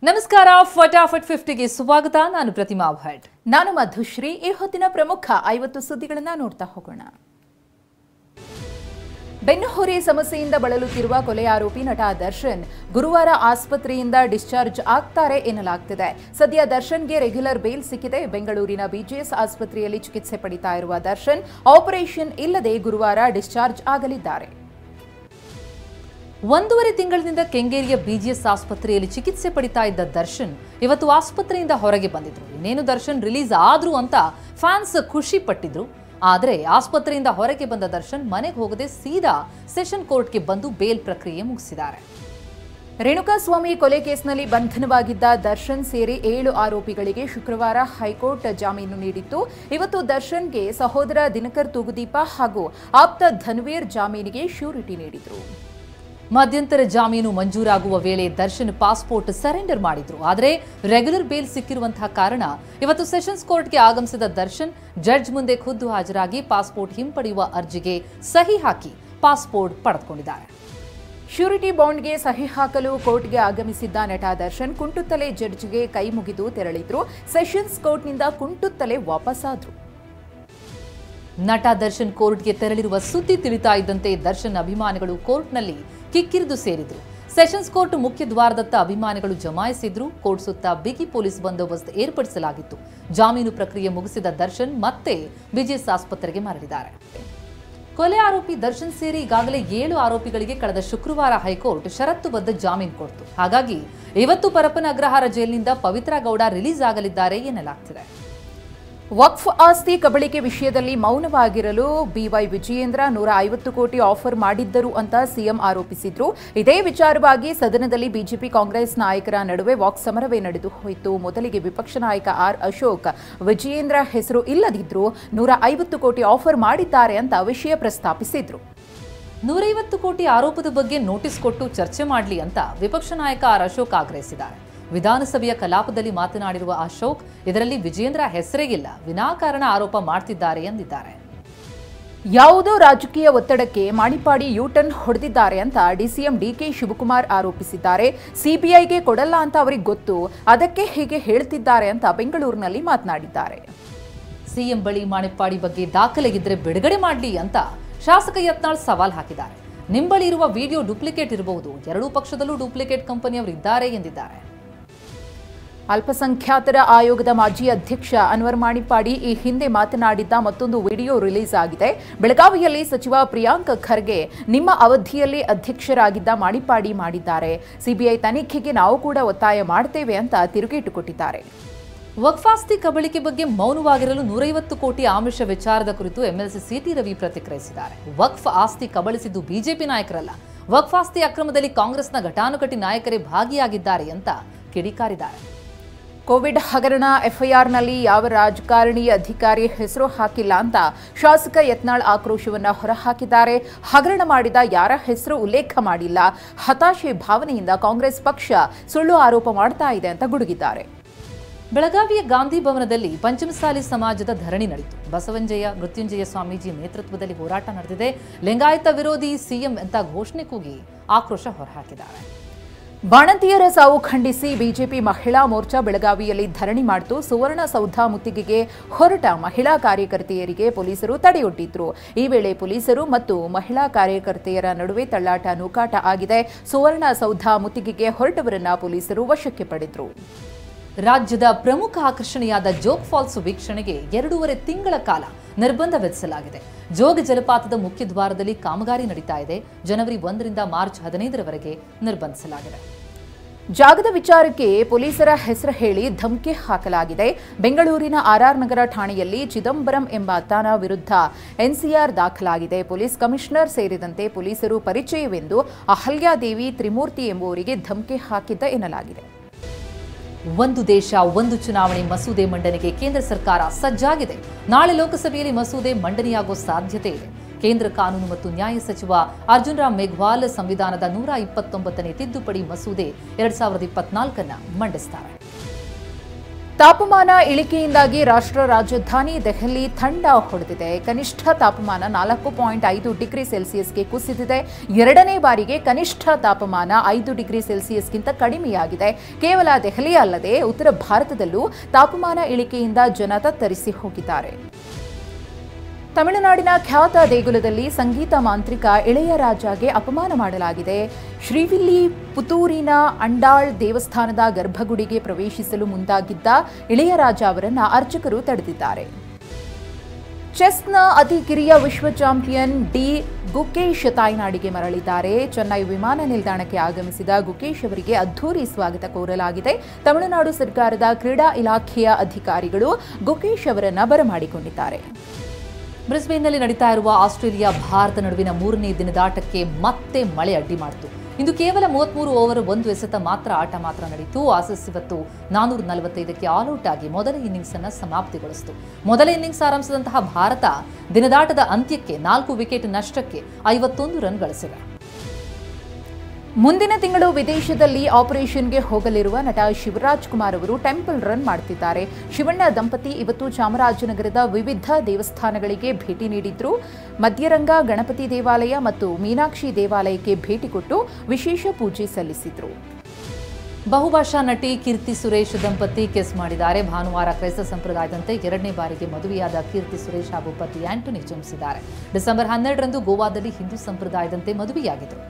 ನಮಸ್ಕಾರ ಫಟಾಫಟ್ 50ಗೆ ಸ್ವಾಗತ. ನಾನು ಪ್ರತಿಮಾ ಭಟ್. ನಾನು ಮಧುಶ್ರೀ. ಈ ಹೊತ್ತಿನ ಪ್ರಮುಖ 50 ಸುದ್ದಿಗಳನ್ನು ನೋಡ್ತಾ ಹೋಗೋಣ. ಬೆನ್ನುಹುರಿ ಸಮಸ್ಯೆಯಿಂದ ಬಳಲುತ್ತಿರುವ ಕೊಲೆ ಆರೋಪಿ ನಟ ದರ್ಶನ್ ಗುರುವಾರ ಆಸ್ಪತ್ರೆಯಿಂದ ಡಿಸ್ಚಾರ್ಜ್ ಆಗ್ತಾರೆ ಎನ್ನಲಾಗ್ತಿದೆ. ಸದ್ಯ ದರ್ಶನ್ಗೆ ರೆಗ್ಯುಲರ್ ಬೇಲ್ ಸಿಕ್ಕಿದೆ. ಬೆಂಗಳೂರಿನ ಬಿಜಿಎಸ್ ಆಸ್ಪತ್ರೆಯಲ್ಲಿ ಚಿಕಿತ್ಸೆ ಪಡಿತಾ ಇರುವ ದರ್ಶನ್ ಆಪರೇಷನ್ ಇಲ್ಲದೆ ಗುರುವಾರ ಡಿಸ್ಚಾರ್ಜ್ ಆಗಲಿದ್ದಾರೆ. 1.5 ತಿಂಗಳಿನಿಂದ ಕೆಂಗೇರಿಯ ಬಿಜಿಎಸ್ ಆಸ್ಪತ್ರೆಯಲ್ಲಿ ಚಿಕಿತ್ಸೆ ಪಡಿತಾ ಇದ್ದ ದರ್ಶನ್ ಇವತ್ತು ಆಸ್ಪತ್ರೆಯಿಂದ ಹೊರಗೆ ಬಂದಿದ್ರು. ಇನ್ನೇನು ದರ್ಶನ್ ರಿಲೀಸ್ ಆದ್ರು ಅಂತ ಫ್ಯಾನ್ಸ್ ಖುಷಿ ಪಟ್ಟಿದ್ರು. ಆದರೆ ಆಸ್ಪತ್ರೆಯಿಂದ ಹೊರಗೆ ಬಂದ ದರ್ಶನ್ ಮನೆಗೆ ಹೋಗದೆ ಸೀದಾ ಸೆಷನ್ ಕೋರ್ಟ್ಗೆ ಬಂದು ಬೇಲ್ ಪ್ರಕ್ರಿಯೆ ಮುಗಿಸಿದ್ದಾರೆ. ರೇಣುಕಾಸ್ವಾಮಿ ಕೊಲೆ ಕೇಸ್ನಲ್ಲಿ ಬಂಧನವಾಗಿದ್ದ ದರ್ಶನ್ ಸೇರಿ 7 ಆರೋಪಿಗಳಿಗೆ ಶುಕ್ರವಾರ ಹೈಕೋರ್ಟ್ ಜಾಮೀನು ನೀಡಿತ್ತು. ಇವತ್ತು ದರ್ಶನ್ಗೆ ಸಹೋದರ ದಿನಕರ್ ತೂಗುದೀಪ ಹಾಗೂ ಆಪ್ತ ಧನ್ವೀರ್ ಜಾಮೀನಿಗೆ ಶ್ಯೂರಿಟಿ ನೀಡಿದ್ರು. ಮಧ್ಯಂತರ ಜಾಮೀನು ಮಂಜೂರಾಗುವ ವೇಳೆ ದರ್ಶನ್ ಪಾಸ್ಪೋರ್ಟ್ ಸರೆಂಡರ್ ಮಾಡಿದ್ರು. ಆದರೆ ರೆಗ್ಯುಲರ್ ಬೇಲ್ ಸಿಕ್ಕಿರುವಂತಹ ಕಾರಣ ಇವತ್ತು ಸೆಷನ್ಸ್ ಕೋರ್ಟ್ಗೆ ಆಗಮಿಸಿದ ದರ್ಶನ್ ಜಡ್ಜ್ ಮುಂದೆ ಖುದ್ದು ಹಾಜರಾಗಿ ಪಾಸ್ಪೋರ್ಟ್ ಹಿಂಪಡೆಯುವ ಅರ್ಜಿಗೆ ಸಹಿ ಹಾಕಿ ಪಾಸ್ಪೋರ್ಟ್ ಪಡೆದುಕೊಂಡಿದ್ದಾರೆ. ಶ್ಯೂರಿಟಿ ಬಾಂಡ್ಗೆ ಸಹಿ ಹಾಕಲು ಕೋರ್ಟ್ಗೆ ಆಗಮಿಸಿದ್ದ ನಟ ದರ್ಶನ್ ಕುಂಟುತ್ತಲೇ ಜಡ್ಜ್ಗೆ ಕೈ ಮುಗಿದು ತೆರಳಿದ್ರು. ಸೆಷನ್ಸ್ ಕೋರ್ಟ್ನಿಂದ ಕುಂಟುತ್ತಲೇ ವಾಪಸ್ಸಾದ್ರು. ನಟ ದರ್ಶನ್ ಕೋರ್ಟ್ಗೆ ತೆರಳಿರುವ ಸುದ್ದಿ ತಿಳಿತಾ ಇದ್ದಂತೆ ದರ್ಶನ್ ಅಭಿಮಾನಿಗಳು ಕೋರ್ಟ್ನಲ್ಲಿ ಕಿಕ್ಕಿರಿದು ಸೇರಿದ್ರು. ಸೆಷನ್ಸ್ ಕೋರ್ಟ್ ಮುಖ್ಯ ದ್ವಾರದತ್ತ ಅಭಿಮಾನಿಗಳು ಜಮಾಯಿಸಿದ್ರು. ಕೋರ್ಟ್ ಸುತ್ತ ಬಿಗಿ ಪೊಲೀಸ್ ಬಂದೋಬಸ್ತ್ ಏರ್ಪಡಿಸಲಾಗಿತ್ತು. ಜಾಮೀನು ಪ್ರಕ್ರಿಯೆ ಮುಗಿಸಿದ ದರ್ಶನ್ ಮತ್ತೆ ಬಿಜಿಎಸ್ ಆಸ್ಪತ್ರೆಗೆ ಮರಳಿದ್ದಾರೆ. ಕೊಲೆ ಆರೋಪಿ ದರ್ಶನ್ ಸೇರಿ ಈಗಾಗಲೇ 7 ಆರೋಪಿಗಳಿಗೆ ಕಳೆದ ಶುಕ್ರವಾರ ಹೈಕೋರ್ಟ್ ಷರತ್ತುಬದ್ಧ ಜಾಮೀನು ಕೊಡ್ತು. ಹಾಗಾಗಿ ಇವತ್ತು ಪರಪ್ಪನ ಅಗ್ರಹಾರ ಜೈಲಿನಿಂದ ಪವಿತ್ರ ಗೌಡ ರಿಲೀಸ್ ಆಗಲಿದ್ದಾರೆ ಎನ್ನಲಾಗ್ತಿದೆ. ವಕ್ಫ್ ಆಸ್ತಿ ಕಬಳಿಕೆ ವಿಷಯದಲ್ಲಿ ಮೌನವಾಗಿರಲು ಬಿವೈ ವಿಜಯೇಂದ್ರ 150 ಕೋಟಿ ಆಫರ್ ಮಾಡಿದ್ದರು ಅಂತ ಸಿಎಂ ಆರೋಪಿಸಿದ್ರು. ಇದೇ ವಿಚಾರವಾಗಿ ಸದನದಲ್ಲಿ ಬಿಜೆಪಿ ಕಾಂಗ್ರೆಸ್ ನಾಯಕರ ನಡುವೆ ವಾಕ್ಸಮರವೇ ನಡೆದು ಹೋಯಿತು. ಮೊದಲಿಗೆ ವಿಪಕ್ಷ ನಾಯಕ ಆರ್ ಅಶೋಕ್ ವಿಜಯೇಂದ್ರ ಹೆಸರು ಇಲ್ಲದಿದ್ರೂ 150 ಕೋಟಿ ಆಫರ್ ಮಾಡಿದ್ದಾರೆ ಅಂತ ವಿಷಯ ಪ್ರಸ್ತಾಪಿಸಿದ್ರು. 150 ಕೋಟಿ ಆರೋಪದ ಬಗ್ಗೆ ನೋಟಿಸ್ ಕೊಟ್ಟು ಚರ್ಚೆ ಮಾಡಲಿ ಅಂತ ವಿಪಕ್ಷ ನಾಯಕ ಆರ್ ಅಶೋಕ್ ಆಗ್ರಹಿಸಿದ್ದಾರೆ. ವಿಧಾನಸಭೆಯ ಕಲಾಪದಲ್ಲಿ ಮಾತನಾಡಿರುವ ಅಶೋಕ್ ಇದರಲ್ಲಿ ವಿಜಯೇಂದ್ರ ಹೆಸರಿಗಿಲ್ಲ, ವಿನಾಕಾರಣ ಆರೋಪ ಮಾಡ್ತಿದ್ದಾರೆ ಎಂದಿದ್ದಾರೆ. ಯಾವುದೋ ರಾಜಕೀಯ ಒತ್ತಡಕ್ಕೆ ಮಾಣಿಪಾಡಿ ಯೂಟರ್ನ್ ಹೊಡೆದಿದ್ದಾರೆ ಅಂತ ಡಿಸಿಎಂ ಡಿಕೆ ಶಿವಕುಮಾರ್ ಆರೋಪಿಸಿದ್ದಾರೆ. ಸಿಬಿಐಗೆ ಕೊಡಲ್ಲ ಅಂತ ಅವರಿಗೆ ಗೊತ್ತು, ಅದಕ್ಕೆ ಹೀಗೆ ಹೇಳ್ತಿದ್ದಾರೆ ಅಂತ ಬೆಂಗಳೂರಿನಲ್ಲಿ ಮಾತನಾಡಿದ್ದಾರೆ. ಸಿಎಂ ಬಳಿ ಮಾಣಿಪಾಡಿ ಬಗ್ಗೆ ದಾಖಲೆ ಇದ್ರೆ ಬಿಡುಗಡೆ ಮಾಡಲಿ ಅಂತ ಶಾಸಕ ಯತ್ನಾಳ್ ಸವಾಲ್ ಹಾಕಿದ್ದಾರೆ. ನಿಮ್ಮ ಬಳಿ ಇರುವ ವಿಡಿಯೋ ಡೂಪ್ಲಿಕೇಟ್ ಇರಬಹುದು, ಎರಡೂ ಪಕ್ಷದಲ್ಲೂ ಡೂಪ್ಲಿಕೇಟ್ ಕಂಪನಿಯವರು ಇದ್ದಾರೆ ಎಂದಿದ್ದಾರೆ. ಅಲ್ಪಸಂಖ್ಯಾತರ ಆಯೋಗದ ಮಾಜಿ ಅಧ್ಯಕ್ಷ ಅನ್ವರ್ ಮಾಣಿಪಾಡಿ ಈ ಹಿಂದೆ ಮಾತನಾಡಿದ್ದ ಮತ್ತೊಂದು ವಿಡಿಯೋ ರಿಲೀಸ್ ಆಗಿದೆ. ಬೆಳಗಾವಿಯಲ್ಲಿ ಸಚಿವ ಪ್ರಿಯಾಂಕ್ ಖರ್ಗೆ ನಿಮ್ಮ ಅವಧಿಯಲ್ಲಿ ಅಧ್ಯಕ್ಷರಾಗಿದ್ದ ಮಾಣಿಪಾಡಿ ಮಾಡಿದ್ದಾರೆ. ಸಿಬಿಐ ತನಿಖೆಗೆ ನಾವು ಕೂಡ ಒತ್ತಾಯ ಮಾಡ್ತೇವೆ ಅಂತ ತಿರುಗೇಟು ಕೊಟ್ಟಿದ್ದಾರೆ. ವಕ್ಫ್ ಆಸ್ತಿ ಕಬಳಿಕೆ ಬಗ್ಗೆ ಮೌನವಾಗಿರಲು 150 ಕೋಟಿ ಆಮಿಷ ವಿಚಾರದ ಕುರಿತು ಎಂಎಲ್ಸಿ ಸಿಟಿ ರವಿ ಪ್ರತಿಕ್ರಿಯಿಸಿದ್ದಾರೆ. ವಕ್ಫ್ ಆಸ್ತಿ ಕಬಳಿಸಿದ್ದು ಬಿಜೆಪಿ ನಾಯಕರಲ್ಲ, ವಕ್ಫ್ ಆಸ್ತಿ ಅಕ್ರಮದಲ್ಲಿ ಕಾಂಗ್ರೆಸ್ನ ಘಟಾನುಘಟಿ ನಾಯಕರೇ ಭಾಗಿಯಾಗಿದ್ದಾರೆ ಅಂತ ಕಿಡಿಕಾರಿದ್ದಾರೆ. ಕೋವಿಡ್ ಹಗರಣ ಎಫ್ಐಆರ್ನಲ್ಲಿ ಯಾವ ರಾಜಕಾರಣಿ ಅಧಿಕಾರಿ ಹೆಸರು ಹಾಕಿಲ್ಲ ಅಂತ ಶಾಸಕ ಯತ್ನಾಳ್ ಆಕ್ರೋಶವನ್ನು ಹೊರಹಾಕಿದ್ದಾರೆ. ಹಗರಣ ಮಾಡಿದ ಯಾರ ಹೆಸರು ಉಲ್ಲೇಖ ಮಾಡಿಲ್ಲ, ಹತಾಶೆ ಭಾವನೆಯಿಂದ ಕಾಂಗ್ರೆಸ್ ಪಕ್ಷ ಸುಳ್ಳು ಆರೋಪ ಮಾಡ್ತಾ ಇದೆ ಅಂತ ಗುಡುಗಿದ್ದಾರೆ. ಬೆಳಗಾವಿಯ ಗಾಂಧಿ ಭವನದಲ್ಲಿ ಪಂಚಮಸಾಲಿ ಸಮಾಜದ ಧರಣಿ ನಡೆಯಿತು. ಬಸವಂಜಯ ಮೃತ್ಯುಂಜಯ ಸ್ವಾಮೀಜಿ ನೇತೃತ್ವದಲ್ಲಿ ಹೋರಾಟ ನಡೆದಿದೆ. ಲಿಂಗಾಯತ ವಿರೋಧಿ ಸಿಎಂ ಅಂತ ಘೋಷಣೆ ಕೂಗಿ ಆಕ್ರೋಶ ಹೊರಹಾಕಿದ್ದಾರೆ. ಬಾಣಂತಿಯರ ಸಾವು ಖಂಡಿಸಿ ಬಿಜೆಪಿ ಮಹಿಳಾ ಮೋರ್ಚಾ ಬೆಳಗಾವಿಯಲ್ಲಿ ಧರಣಿ ಮಾಡಿತು. ಸುವರ್ಣಸೌಧ ಮುತ್ತಿಗೆಗೆ ಹೊರಟ ಮಹಿಳಾ ಕಾರ್ಯಕರ್ತೆಯರಿಗೆ ಪೊಲೀಸರು ತಡೆಯೊಡ್ಡಿದ್ರು. ಈ ವೇಳೆ ಪೊಲೀಸರು ಮತ್ತು ಮಹಿಳಾ ಕಾರ್ಯಕರ್ತೆಯರ ನಡುವೆ ತಳ್ಳಾಟ ನೂಕಾಟ ಆಗಿದೆ. ಸುವರ್ಣಸೌಧ ಮುತ್ತಿಗೆಗೆ ಹೊರಟವರನ್ನ ಪೊಲೀಸರು ವಶಕ್ಕೆ ಪಡೆದರು. ರಾಜ್ಯದ ಪ್ರಮುಖ ಆಕರ್ಷಣೆಯಾದ ಜೋಗ್ ಫಾಲ್ಸ್ ವೀಕ್ಷಣೆಗೆ 2.5 ತಿಂಗಳ ಕಾಲ ನಿರ್ಬಂಧ ವಿಧಿಸಲಾಗಿದೆ. ಜೋಗ ಜಲಪಾತದ ಮುಖ್ಯ ದ್ವಾರದಲ್ಲಿ ಕಾಮಗಾರಿ ನಡೀತಾ ಇದೆ. ಜನವರಿ 1ರಿಂದ ಮಾರ್ಚ್ 15ರವರೆಗೆ ನಿರ್ಬಂಧಿಸಲಾಗಿದೆ. ಜಾಗದ ವಿಚಾರಕ್ಕೆ ಪೊಲೀಸರ ಹೆಸರು ಹೇಳಿ ಧಮಕಿ ಹಾಕಲಾಗಿದೆ. ಬೆಂಗಳೂರಿನ ಆರ್ಆರ್ ನಗರ ಠಾಣೆಯಲ್ಲಿ ಚಿದಂಬರಂ ಎಂಬಾತನ ವಿರುದ್ಧ ಎನ್ಸಿಆರ್ ದಾಖಲಾಗಿದೆ. ಪೊಲೀಸ್ ಕಮಿಷನರ್ ಸೇರಿದಂತೆ ಪೊಲೀಸರು ಪರಿಚಯವೆಂದು ಅಹಲ್ಯಾದೇವಿ ತ್ರಿಮೂರ್ತಿ ಎಂಬುವರಿಗೆ ಧಮಕಿ ಹಾಕಿದ್ದ ಎನ್ನಲಾಗಿದೆ. ಒಂದು ದೇಶ ಒಂದು ಚುನಾವಣೆ ಮಸೂದೆ ಮಂಡನೆಗೆ ಕೇಂದ್ರ ಸರ್ಕಾರ ಸಜ್ಜಾಗಿದೆ. ನಾಳೆ ಲೋಕಸಭೆಯಲ್ಲಿ ಮಸೂದೆ ಮಂಡನೆಯಾಗುವ ಸಾಧ್ಯತೆ ಇದೆ. ಕೇಂದ್ರ ಕಾನೂನು ಮತ್ತು ನ್ಯಾಯ ಸಚಿವ ಅರ್ಜುನ್ ರಾಮ್ ಮೇಘ್ವಾಲ್ ಸಂವಿಧಾನದ 129ನೇ ತಿದ್ದುಪಡಿ ಮಸೂದೆ 2024 ಮಂಡಿಸುತ್ತಾರೆ. ತಾಪಮಾನ ಇಳಿಕೆಯಿಂದಾಗಿ ರಾಷ್ಟ್ರ ರಾಜಧಾನಿ ದೆಹಲಿ ಥಂಡ ಹೊಡೆದಿದೆ. ಕನಿಷ್ಠ ತಾಪಮಾನ 4.5 ಡಿಗ್ರಿ ಸೆಲ್ಸಿಯಸ್ಗೆ ಕುಸಿದಿದೆ. ಎರಡನೇ ಬಾರಿಗೆ ಕನಿಷ್ಠ ತಾಪಮಾನ 5 ಡಿಗ್ರಿ ಸೆಲ್ಸಿಯಸ್ಗಿಂತ ಕಡಿಮೆಯಾಗಿದೆ. ಕೇವಲ ದೆಹಲಿ ಅಲ್ಲದೆ ಉತ್ತರ ಭಾರತದಲ್ಲೂ ತಾಪಮಾನ ಇಳಿಕೆಯಿಂದ ಜನ ತತ್ತರಿಸಿ ಹೋಗಿದ್ದಾರೆ. ತಮಿಳುನಾಡಿನ ಖ್ಯಾತ ದೇಗುಲದಲ್ಲಿ ಸಂಗೀತ ಮಾಂತ್ರಿಕ ಇಳೆಯರಾಜಗೆ ಅಪಮಾನ ಮಾಡಲಾಗಿದೆ. ಶ್ರೀವಿಲ್ಲಿ ಪುತ್ತೂರಿನ ಅಂಡಾಳ್ ದೇವಸ್ಥಾನದ ಗರ್ಭಗುಡಿಗೆ ಪ್ರವೇಶಿಸಲು ಮುಂದಾಗಿದ್ದ ಇಳೆಯರಾಜ ಅವರನ್ನು ಅರ್ಚಕರು ತಡೆದಿದ್ದಾರೆ. ಚೆಸ್ನ ಅತಿ ಕಿರಿಯ ವಿಶ್ವ ಚಾಂಪಿಯನ್ ಡಿ ಗುಕೇಶ್ ತಾಯ್ನಾಡಿಗೆ ಮರಳಿದ್ದಾರೆ. ಚೆನ್ನೈ ವಿಮಾನ ನಿಲ್ದಾಣಕ್ಕೆ ಆಗಮಿಸಿದ ಗುಕೇಶ್ ಅವರಿಗೆ ಅದ್ಧೂರಿ ಸ್ವಾಗತ ಕೋರಲಾಗಿದೆ. ತಮಿಳುನಾಡು ಸರ್ಕಾರದ ಕ್ರೀಡಾ ಇಲಾಖೆಯ ಅಧಿಕಾರಿಗಳು ಗುಕೇಶ್ ಅವರನ್ನು ಬರಮಾಡಿಕೊಂಡಿದ್ದಾರೆ. ಬ್ರಿಸ್ಬೇನ್ನಲ್ಲಿ ನಡೀತಾ ಇರುವ ಆಸ್ಟ್ರೇಲಿಯಾ ಭಾರತ ನಡುವಿನ 3ನೇ ದಿನದಾಟಕ್ಕೆ ಮತ್ತೆ ಮಳೆ ಅಡ್ಡಿ ಮಾಡಿತು. ಇಂದು ಕೇವಲ 33 ಓವರ್ 1 ಎಸೆತ ಮಾತ್ರ ಆಟ ನಡೆಯಿತು. ಆಸೀಸ್ ಇವತ್ತು 445ಕ್ಕೆ ಆಲ್ಔಟ್ ಆಗಿ ಮೊದಲ ಇನ್ನಿಂಗ್ಸ್ ಅನ್ನು ಸಮಾಪ್ತಿಗೊಳಿಸಿತು. ಮೊದಲ ಇನ್ನಿಂಗ್ಸ್ ಆರಂಭಿಸಿದಂತಹ ಭಾರತ ದಿನದಾಟದ ಅಂತ್ಯಕ್ಕೆ 4 ವಿಕೆಟ್ ನಷ್ಟಕ್ಕೆ 51 ರನ್ ಗಳಿಸಿದೆ. ಮುಂದಿನ ತಿಂಗಳು ವಿದೇಶದಲ್ಲಿ ಆಪರೇಷನ್ಗೆ ಹೋಗಲಿರುವ ನಟ ಶಿವರಾಜ್ ಕುಮಾರ್ ಅವರು ಟೆಂಪಲ್ ರನ್ ಮಾಡುತ್ತಿದ್ದಾರೆ. ಶಿವಣ್ಣ ದಂಪತಿ ಇವತ್ತು ಚಾಮರಾಜನಗರದ ವಿವಿಧ ದೇವಸ್ಥಾನಗಳಿಗೆ ಭೇಟಿ ನೀಡಿದ್ರು. ಮಧ್ಯರಂಗ ಗಣಪತಿ ದೇವಾಲಯ ಮತ್ತು ಮೀನಾಕ್ಷಿ ದೇವಾಲಯಕ್ಕೆ ಭೇಟಿ ಕೊಟ್ಟು ವಿಶೇಷ ಪೂಜೆ ಸಲ್ಲಿಸಿದ್ರು. ಬಹುಭಾಷಾ ನಟಿ ಕೀರ್ತಿ ಸುರೇಶ್ ದಂಪತಿ ಕಿಸ್ ಮಾಡಿದ್ದಾರೆ. ಭಾನುವಾರ ಕ್ರೈಸ್ತ ಸಂಪ್ರದಾಯದಂತೆ 2ನೇ ಬಾರಿಗೆ ಮದುವೆಯಾದ ಕೀರ್ತಿ ಸುರೇಶ್ ಹಾಗೂ ಪತಿ ಆಂಟೋನಿ ಜನಿಸಿದ್ದಾರೆ. ಡಿಸೆಂಬರ್ 12ರಂದು ಗೋವಾದಲ್ಲಿ ಹಿಂದೂ ಸಂಪ್ರದಾಯದಂತೆ ಮದುವೆಯಾಗಿದ್ದರು.